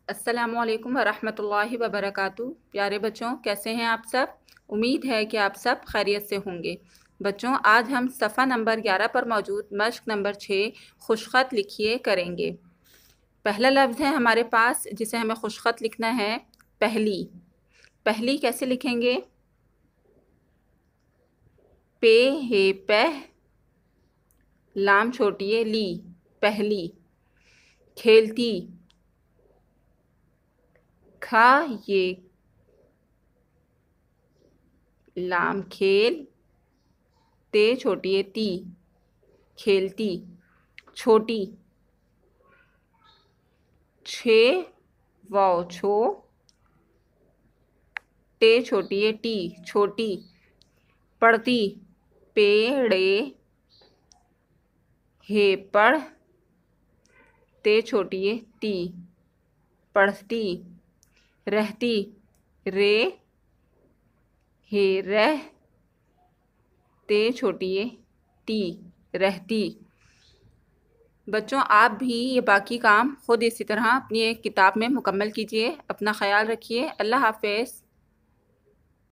अस्सलामुअलैकुम वरहमतुल्लाहि वबरकातुहू। प्यारे बच्चों, कैसे हैं आप सब। उम्मीद है कि आप सब खैरियत से होंगे। बच्चों, आज हम सफ़ा नंबर 11 पर मौजूद मश्क नंबर 6 खुशख़त लिखिए करेंगे। पहला लफ्ज़ है हमारे पास जिसे हमें खुशख़त लिखना है, पहली। पहली कैसे लिखेंगे? पे हे पह, लाम छोटी है ली, पहली। खेलती, खा ये, लाम खेल, ते छोटी है ती, खेलती। छोटी, छे वाव छो, टे छोटी है टी, छोटी। पढ़ती, पेड़े हे पढ़, ते छोटी है ती, पढ़ती। रहती, रे हे रह, ते छोटी है ती, रहती। बच्चों, आप भी ये बाकी काम खुद इसी तरह अपनी एक किताब में मुकम्मल कीजिए। अपना ख्याल रखिए। अल्लाह हाफ़िज़।